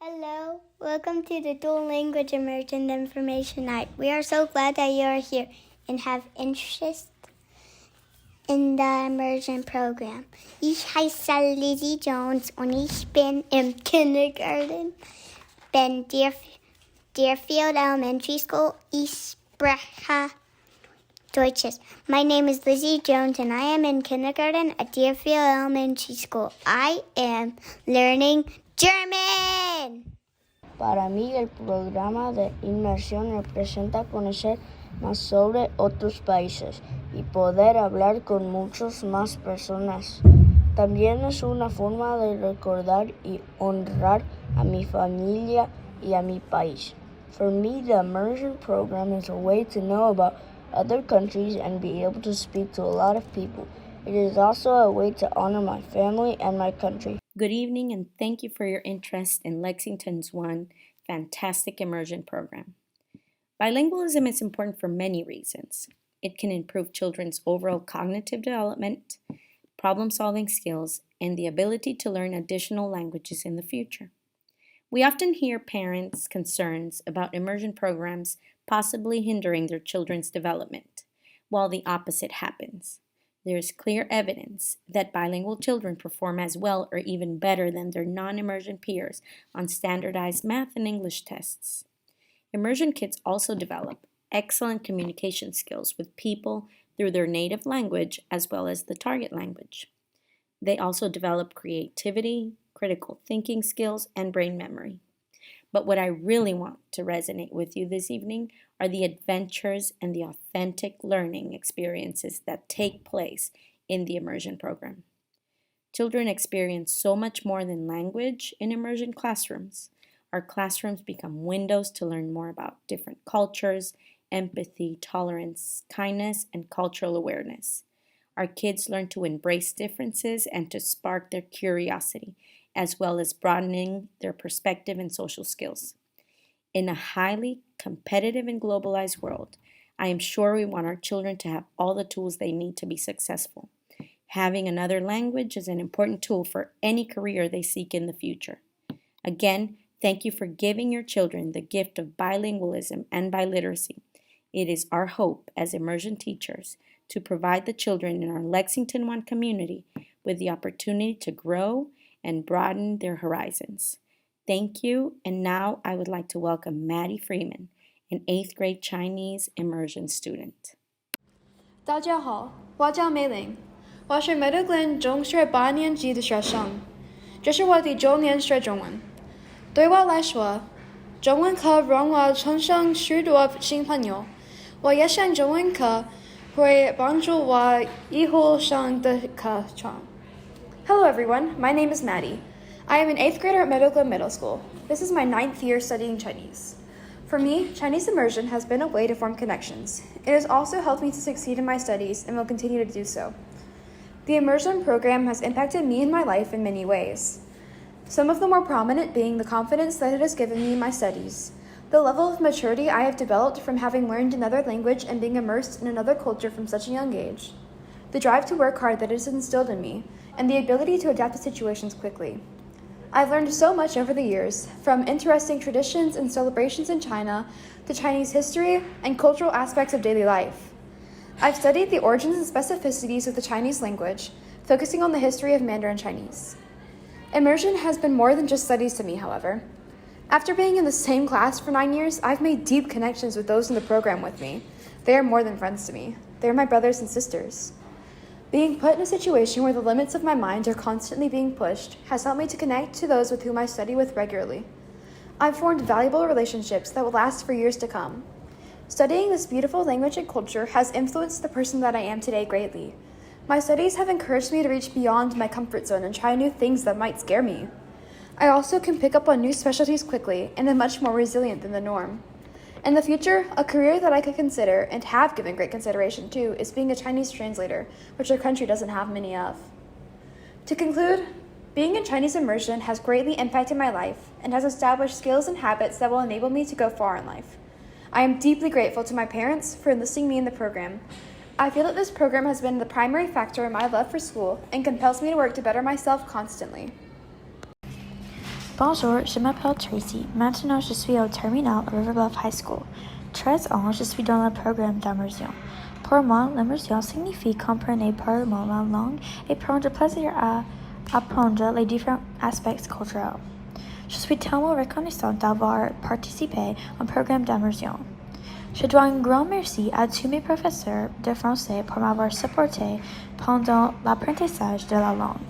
Hello, welcome to the Dual Language Immersion Information Night. We are so glad that you are here and have interest in the Immersion program. Ich heiße Lizzie Jones und ich bin im Kindergarten, bin Deerfield Elementary School. Ich spreche Deutsches. My name is Lizzie Jones and I am in kindergarten at Deerfield Elementary School. I am learning German. Para mí, el programa de inmersión representa conocer más sobre otros países y poder hablar con muchas más personas. También es una forma de recordar y honrar a mi familia y a mi país. For me, the immersion program is a way to know about other countries and be able to speak to a lot of people. It is also a way to honor my family and my country. Good evening, and thank you for your interest in Lexington's One fantastic immersion program. Bilingualism is important for many reasons. It can improve children's overall cognitive development, problem-solving skills, and the ability to learn additional languages in the future. We often hear parents' concerns about immersion programs possibly hindering their children's development, while the opposite happens. There is clear evidence that bilingual children perform as well or even better than their non-immersion peers on standardized math and English tests. Immersion kids also develop excellent communication skills with people through their native language as well as the target language. They also develop creativity, critical thinking skills, and brain memory. But what I really want to resonate with you this evening are the adventures and the authentic learning experiences that take place in the immersion program. Children experience so much more than language in immersion classrooms. Our classrooms become windows to learn more about different cultures, empathy, tolerance, kindness, and cultural awareness. Our kids learn to embrace differences and to spark their curiosity, as well as broadening their perspective and social skills. In a highly competitive and globalized world, I am sure we want our children to have all the tools they need to be successful. Having another language is an important tool for any career they seek in the future. Again, thank you for giving your children the gift of bilingualism and biliteracy. It is our hope as immersion teachers to provide the children in our Lexington One community with the opportunity to grow and broaden their horizons. Thank you, and now I would like to welcome Maddie Freeman, an 8th grade Chinese immersion student. 大家好，我叫梅玲，我是美德根中学8年级的学生，这是我第9年学中文。对我来说，中文课让我产生许多新朋友，我也想中文课会帮助我以后上的课程。Hello everyone, my name is Maddie. I am an 8th grader at Meadow Glen Middle School. This is my 9th year studying Chinese. For me, Chinese immersion has been a way to form connections. It has also helped me to succeed in my studies and will continue to do so. The immersion program has impacted me and my life in many ways. Some of the more prominent being the confidence that it has given me in my studies, the level of maturity I have developed from having learned another language and being immersed in another culture from such a young age, the drive to work hard that it has instilled in me, and the ability to adapt to situations quickly. I've learned so much over the years, from interesting traditions and celebrations in China to Chinese history and cultural aspects of daily life. I've studied the origins and specificities of the Chinese language, focusing on the history of Mandarin Chinese. Immersion has been more than just studies to me, however. After being in the same class for 9 years, I've made deep connections with those in the program with me. They are more than friends to me. They are my brothers and sisters. Being put in a situation where the limits of my mind are constantly being pushed has helped me to connect to those with whom I study with regularly. I've formed valuable relationships that will last for years to come. Studying this beautiful language and culture has influenced the person that I am today greatly. My studies have encouraged me to reach beyond my comfort zone and try new things that might scare me. I also can pick up on new specialties quickly and am much more resilient than the norm. In the future, a career that I could consider and have given great consideration to is being a Chinese translator, which our country doesn't have many of. To conclude, being in Chinese immersion has greatly impacted my life and has established skills and habits that will enable me to go far in life. I am deeply grateful to my parents for enlisting me in the program. I feel that this program has been the primary factor in my love for school and compels me to work to better myself constantly. Bonjour, je m'appelle Tracy. Maintenant, je suis au terminal à River Bluff High School. 13 ans, je suis dans le programme d'immersion. Pour moi, l'immersion signifie comprendre parlement la langue et prendre plaisir à apprendre les différents aspects culturels. Je suis tellement reconnaissante d'avoir participé au programme d'immersion. Je dois un grand merci à tous mes professeurs de français pour m'avoir supporté pendant l'apprentissage de la langue.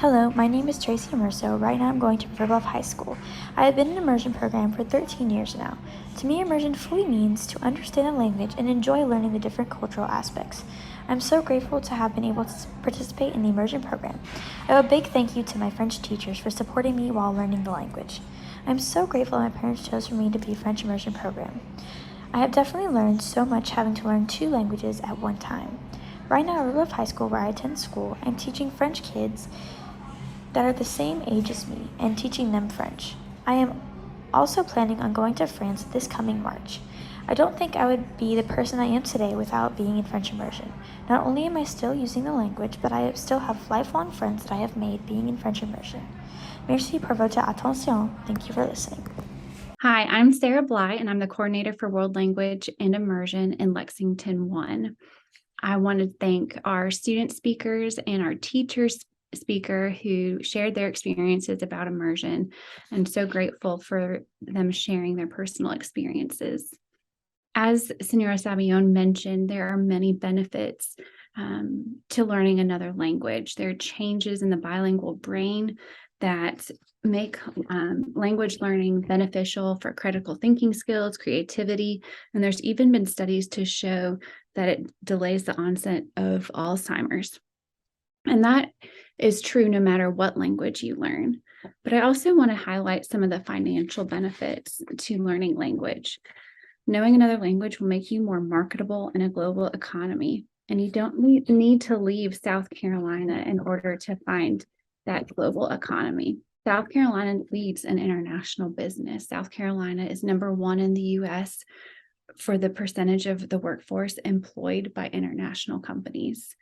Hello, my name is Tracy Immerso. Right now I'm going to River Bluff High School. I have been in an immersion program for 13 years now. To me, immersion fully means to understand a language and enjoy learning the different cultural aspects. I'm so grateful to have been able to participate in the immersion program. I owe a big thank you to my French teachers for supporting me while learning the language. I'm so grateful my parents chose for me to be a French immersion program. I have definitely learned so much having to learn 2 languages at one time. Right now at River Bluff High School, where I attend school, I'm teaching French kids that are the same age as me and teaching them French. I am also planning on going to France this coming March. I don't think I would be the person I am today without being in French immersion. Not only am I still using the language, but I still have lifelong friends that I have made being in French immersion. Merci pour votre attention. Thank you for listening. Hi, I'm Sarah Bly, and I'm the coordinator for World Language and Immersion in Lexington One. I want to thank our student speakers and our teachers speaker who shared their experiences about immersion. I'm so grateful for them sharing their personal experiences. As Senora Sabion mentioned, there are many benefits to learning another language. There are changes in the bilingual brain that make language learning beneficial for critical thinking skills, creativity, and there's even been studies to show that it delays the onset of Alzheimer's. And that is true no matter what language you learn. But I also want to highlight some of the financial benefits to learning language. Knowing another language will make you more marketable in a global economy, and you don't need to leave South Carolina in order to find that global economy. South Carolina leads in international business. South Carolina is number 1 in the U.S. for the percentage of the workforce employed by international companies.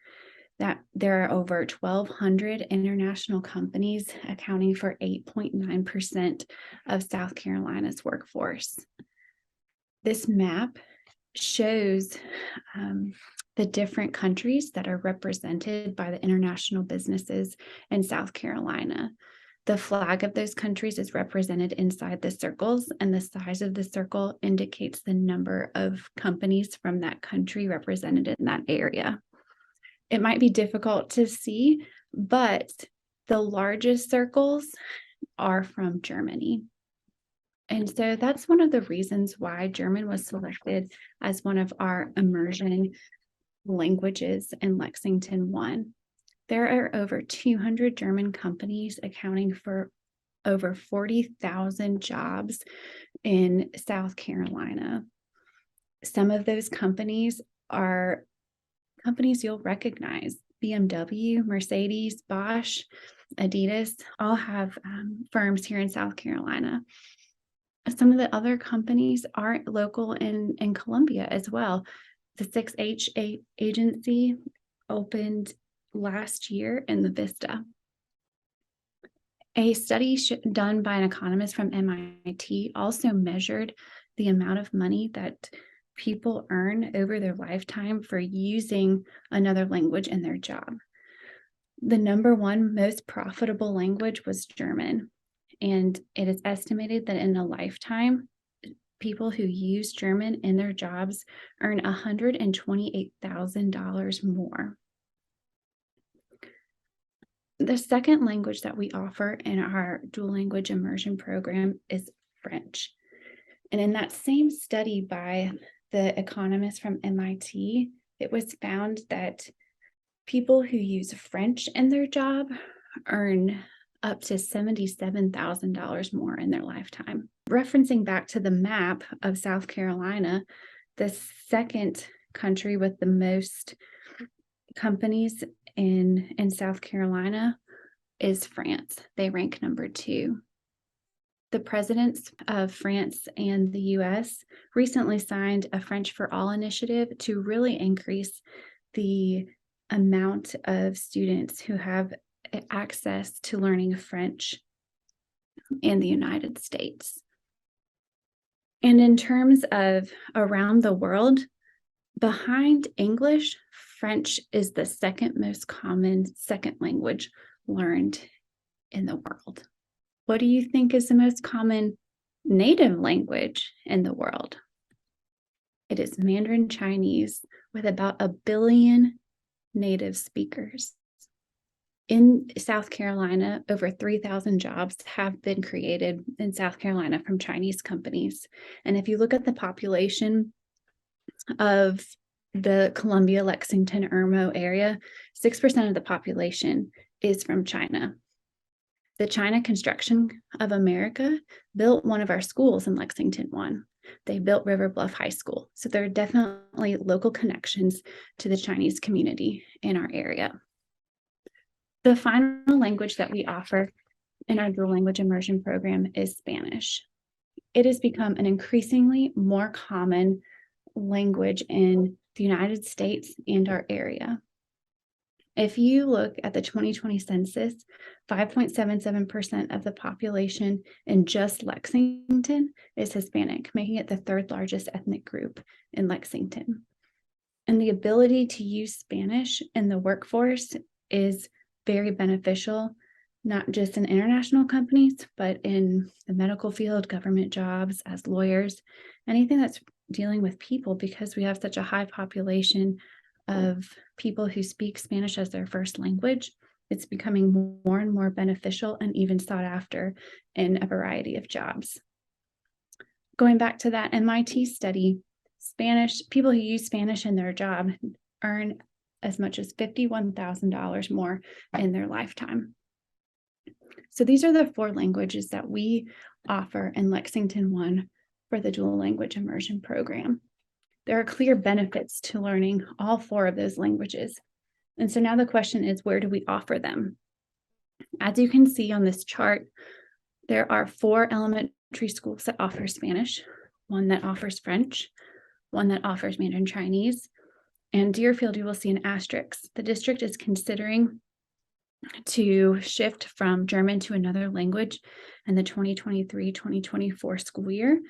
That there are over 1,200 international companies accounting for 8.9% of South Carolina's workforce. This map shows the different countries that are represented by the international businesses in South Carolina. The flag of those countries is represented inside the circles, and the size of the circle indicates the number of companies from that country represented in that area. It might be difficult to see, but the largest circles are from Germany. And so that's one of the reasons why German was selected as one of our immersion languages in Lexington One. There are over 200 German companies accounting for over 40,000 jobs in South Carolina. Some of those companies are companies you'll recognize: BMW, Mercedes, Bosch, Adidas, all have firms here in South Carolina. Some of the other companies are local in Columbia as well. The 6H agency opened last year in the Vista. A study done by an economist from MIT also measured the amount of money that people earn over their lifetime for using another language in their job. The number 1 most profitable language was German, and it is estimated that in a lifetime, people who use German in their jobs earn $128,000 more. The second language that we offer in our dual language immersion program is French. And in that same study by the economist from MIT, it was found that people who use French in their job earn up to $77,000 more in their lifetime. Referencing back to the map of South Carolina, the second country with the most companies in South Carolina is France. They rank number 2. The presidents of France and the US recently signed a French for All initiative to really increase the amount of students who have access to learning French. in the United States. And in terms of around the world, behind English, French is the second most common second language learned in the world. What do you think is the most common native language in the world? It is Mandarin Chinese, with about 1 billion native speakers. In South Carolina, over 3,000 jobs have been created in South Carolina from Chinese companies. And if you look at the population of the Columbia, Lexington, Irmo area, 6% of the population is from China. The China Construction of America built one of our schools in Lexington One. They built River Bluff High School. So there are definitely local connections to the Chinese community in our area. The final language that we offer in our dual language immersion program is Spanish. It has become an increasingly more common language in the United States and our area. If you look at the 2020 census, 5.77% of the population in just Lexington is Hispanic, making it the third largest ethnic group in Lexington. And the ability to use Spanish in the workforce is very beneficial, not just in international companies, but in the medical field, government jobs, as lawyers, anything that's dealing with people, because we have such a high population of people who speak Spanish as their first language. It's becoming more and more beneficial and even sought after in a variety of jobs. Going back to that MIT study, people who use Spanish in their job earn as much as $51,000 more in their lifetime. So these are the 4 languages that we offer in Lexington One for the dual language immersion program. There are clear benefits to learning all 4 of those languages. And so now the question is, where do we offer them? As you can see on this chart, there are 4 elementary schools that offer Spanish, 1 that offers French, 1 that offers Mandarin Chinese, and Deerfield, you will see an asterisk. The district is considering to shift from German to another language in the 2023-2024 school year,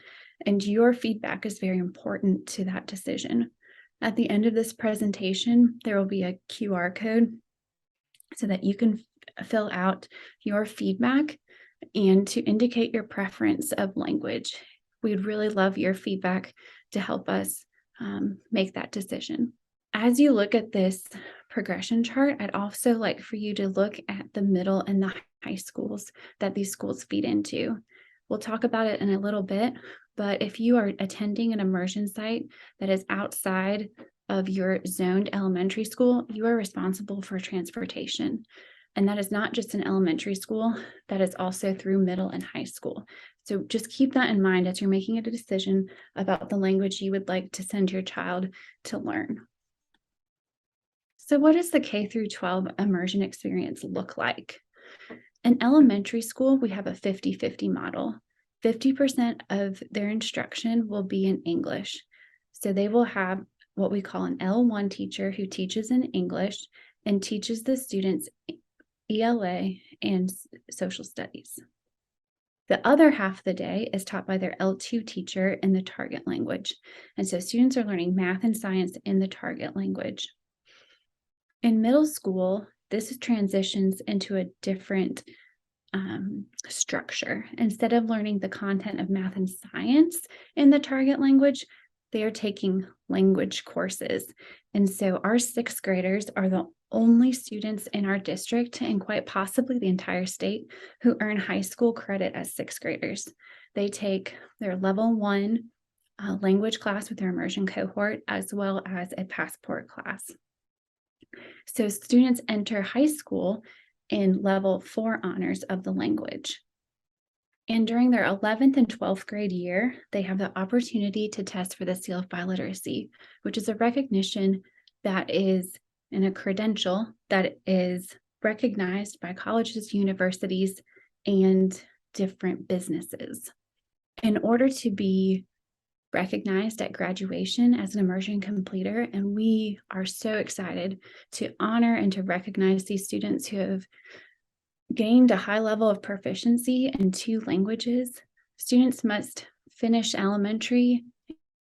and your feedback is very important to that decision. At the end of this presentation, there will be a QR code so that you can fill out your feedback and to indicate your preference of language. We'd really love your feedback to help us make that decision. As you look at this progression chart, I'd also like for you to look at the middle and the high schools that these schools feed into. We'll talk about it in a little bit, but if you are attending an immersion site that is outside of your zoned elementary school, you are responsible for transportation. And that is not just an elementary school, that is also through middle and high school. So just keep that in mind as you're making a decision about the language you would like to send your child to learn. So what does the K-12 immersion experience look like? In elementary school, we have a 50-50 model. 50% of their instruction will be in English. So they will have what we call an L1 teacher who teaches in English and teaches the students ELA and social studies. The other half of the day is taught by their L2 teacher in the target language. And so students are learning math and science in the target language. In middle school, this transitions into a different structure. Instead of learning the content of math and science in the target language, they are taking language courses. And so our 6th graders are the only students in our district, and quite possibly the entire state, who earn high school credit as 6th graders. They take their level 1 language class with their immersion cohort, as well as a passport class. So students enter high school in level 4 honors of the language. And during their 11th and 12th grade year, they have the opportunity to test for the seal of biliteracy, which is a recognition that is in a credential that is recognized by colleges, universities, and different businesses. In order to be recognized at graduation as an immersion completer, and we are so excited to honor and to recognize these students who have gained a high level of proficiency in 2 languages, students must finish elementary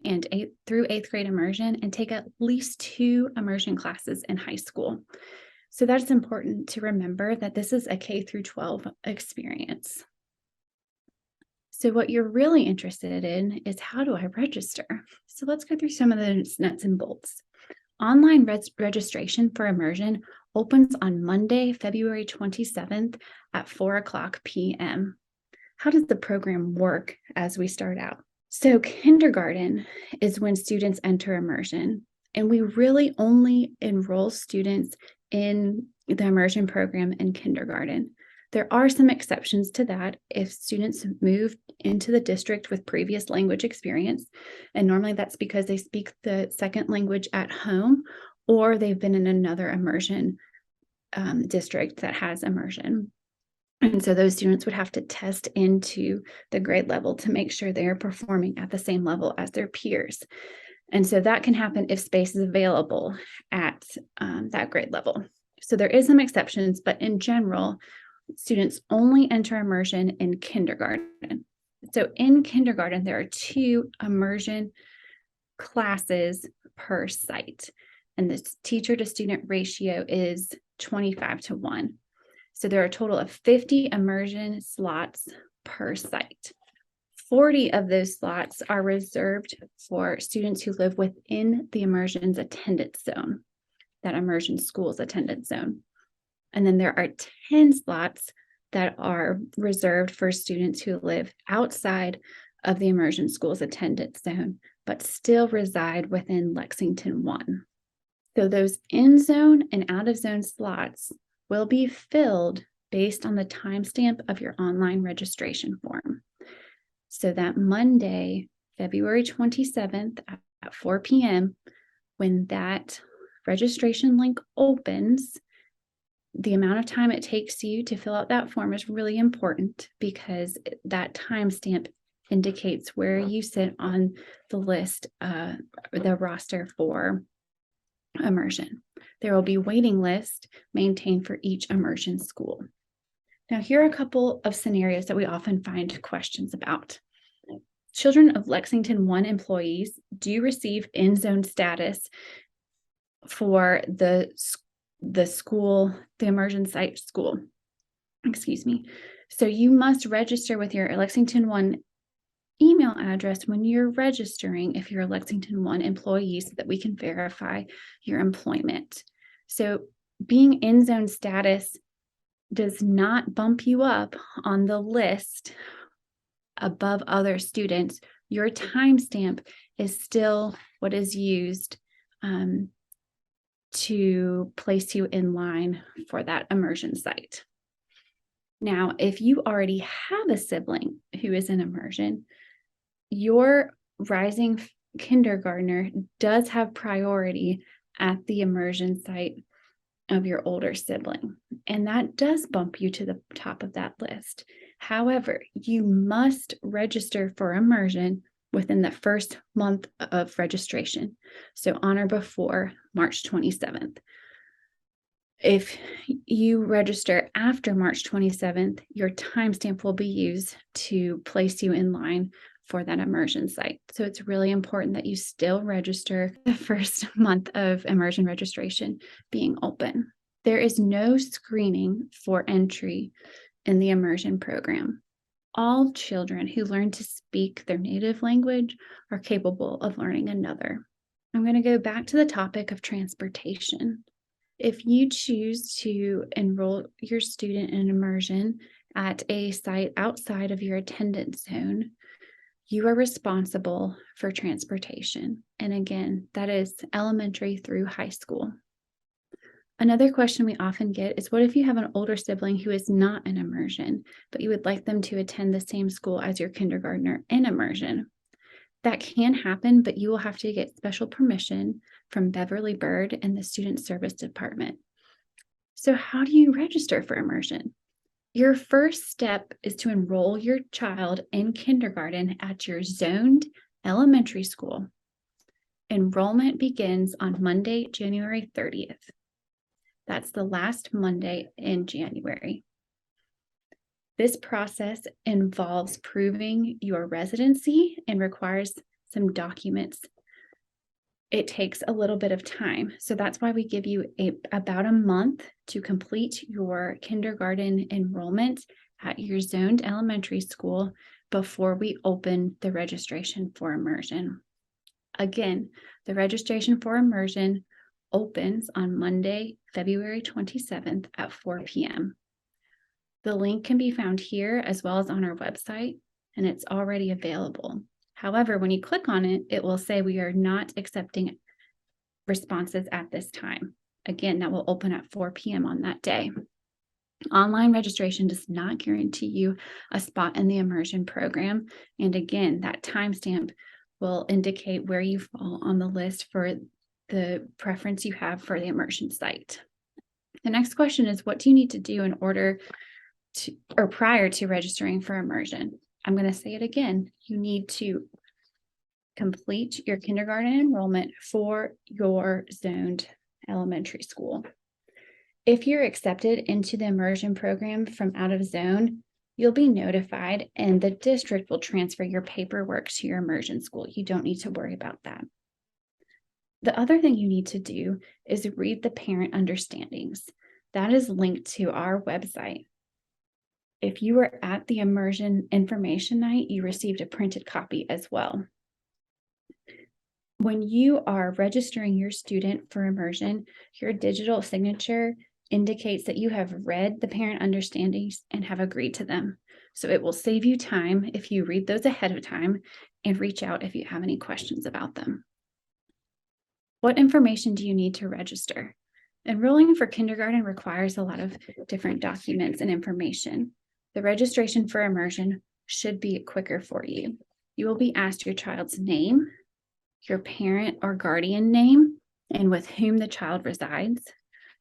and through 8th grade immersion and take at least 2 immersion classes in high school. So that's important to remember that this is a K through 12 experience. So what you're really interested in is, how do I register? So let's go through some of the nuts and bolts. Online registration for immersion opens on Monday, February 27th at 4:00 p.m. How does the program work as we start out? So kindergarten is when students enter immersion, and we really only enroll students in the immersion program in kindergarten. There are some exceptions to that if students move into the district with previous language experience, and normally that's because they speak the second language at home, or they've been in another immersion district that has immersion. And so those students would have to test into the grade level to make sure they are performing at the same level as their peers. And so that can happen if space is available at that grade level. So there is some exceptions, but in general, students only enter immersion in kindergarten. So in kindergarten, there are 2 immersion classes per site, and the teacher to student ratio is 25:1. So there are a total of 50 immersion slots per site. 40 of those slots are reserved for students who live within the immersion's attendance zone, that immersion school's attendance zone. And then there are 10 slots that are reserved for students who live outside of the immersion school's attendance zone, but still reside within Lexington One. So those in-zone and out-of-zone slots will be filled based on the timestamp of your online registration form. So that Monday, February 27th at 4 p.m., when that registration link opens, the amount of time it takes you to fill out that form is really important, because that timestamp indicates where you sit on the list, the roster for immersion. There will be waiting list maintained for each immersion school. Now, here are a couple of scenarios that we often find questions about. Children of Lexington One employees do receive in-zone status for the school, the immersion site school. Excuse me. So you must register with your Lexington One email address when you're registering if you're a Lexington One employee, so that we can verify your employment. So being in zone status does not bump you up on the list above other students. Your timestamp is still what is used to place you in line for that immersion site. Now, if you already have a sibling who is in immersion, your rising kindergartner does have priority at the immersion site of your older sibling, and that does bump you to the top of that list. However, you must register for immersion within the first month of registration, so on or before March 27th. If you register after March 27th, your timestamp will be used to place you in line for that immersion site. So it's really important that you still register the first month of immersion registration being open. There is no screening for entry in the immersion program. All children who learn to speak their native language are capable of learning another. I'm going to go back to the topic of transportation. If you choose to enroll your student in immersion at a site outside of your attendance zone, you are responsible for transportation. And again, that is elementary through high school. Another question we often get is, what if you have an older sibling who is not in immersion, but you would like them to attend the same school as your kindergartner in immersion? That can happen, but you will have to get special permission from Beverly Bird and the Student Service Department. So how do you register for immersion? Your first step is to enroll your child in kindergarten at your zoned elementary school. Enrollment begins on Monday, January 30th. That's the last Monday in January. This process involves proving your residency and requires some documents. It takes a little bit of time. So that's why we give you about a month to complete your kindergarten enrollment at your zoned elementary school before we open the registration for immersion. Again, the registration for immersion opens on Monday, February 27th at 4 p.m. The link can be found here as well as on our website, and it's already available. However, when you click on it, it will say we are not accepting responses at this time. Again, that will open at 4 p.m. on that day. Online registration does not guarantee you a spot in the immersion program. And again, that timestamp will indicate where you fall on the list for the preference you have for the immersion site. The next question is, what do you need to do in order to, or prior to registering for immersion? I'm going to say it again. You need to complete your kindergarten enrollment for your zoned elementary school. If you're accepted into the immersion program from out of zone, you'll be notified and the district will transfer your paperwork to your immersion school. You don't need to worry about that. The other thing you need to do is read the parent understandings. That is linked to our website. If you were at the immersion information night, you received a printed copy as well. When you are registering your student for immersion, your digital signature indicates that you have read the parent understandings and have agreed to them. So it will save you time if you read those ahead of time and reach out if you have any questions about them. What information do you need to register? Enrolling for kindergarten requires a lot of different documents and information. The registration for immersion should be quicker for you. You will be asked your child's name, your parent or guardian name, and with whom the child resides.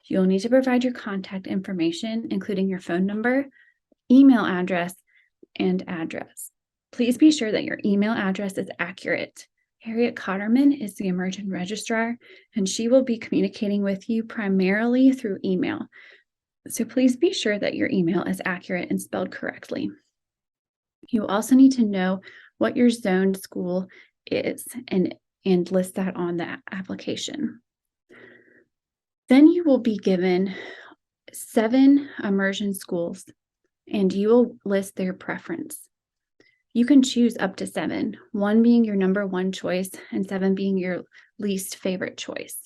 You'll need to provide your contact information, including your phone number, email address, and address. Please be sure that your email address is accurate. Harriet Cotterman is the immersion registrar, and she will be communicating with you primarily through email. So please be sure that your email is accurate and spelled correctly. You also need to know what your zoned school is and list that on the application. Then you will be given 7 immersion schools and you will list their preference. You can choose up to 7, 1 being your number 1 choice and 7 being your least favorite choice.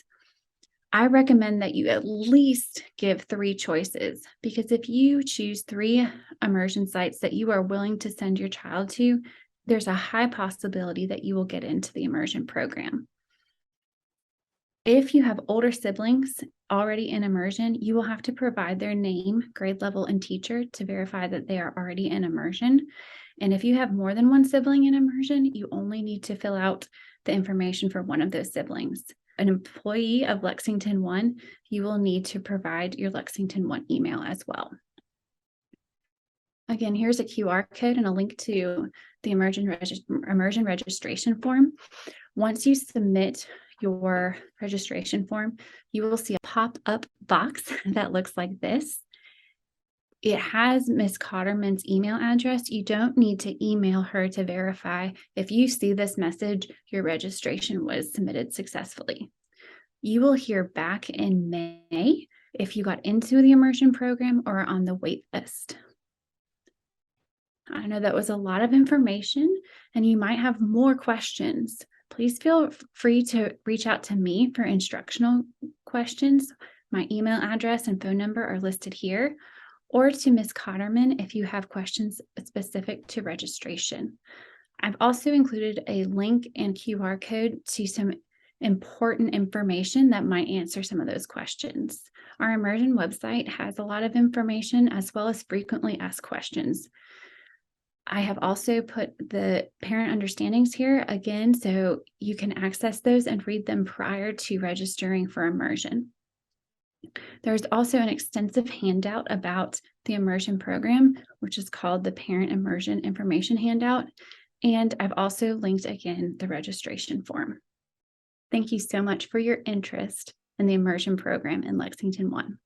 I recommend that you at least give 3 choices, because if you choose 3 immersion sites that you are willing to send your child to, there's a high possibility that you will get into the immersion program. If you have older siblings already in immersion, you will have to provide their name, grade level, and teacher to verify that they are already in immersion. And if you have more than 1 sibling in immersion, you only need to fill out the information for one of those siblings. An employee of Lexington One, you will need to provide your Lexington One email as well. Again, here's a QR code and a link to the immersion registration form. Once you submit your registration form, you will see a pop-up box that looks like this. It has Ms. Cotterman's email address. You don't need to email her to verify. If you see this message, your registration was submitted successfully. You will hear back in May if you got into the immersion program or on the wait list. I know that was a lot of information and you might have more questions. Please feel free to reach out to me for instructional questions. My email address and phone number are listed here, or to Ms. Cotterman if you have questions specific to registration. I've also included a link and QR code to some important information that might answer some of those questions. Our immersion website has a lot of information as well as frequently asked questions. I have also put the parent understandings here again, so you can access those and read them prior to registering for immersion. There's also an extensive handout about the immersion program, which is called the Parent Immersion Information Handout. And I've also linked again the registration form. Thank you so much for your interest in the immersion program in Lexington One.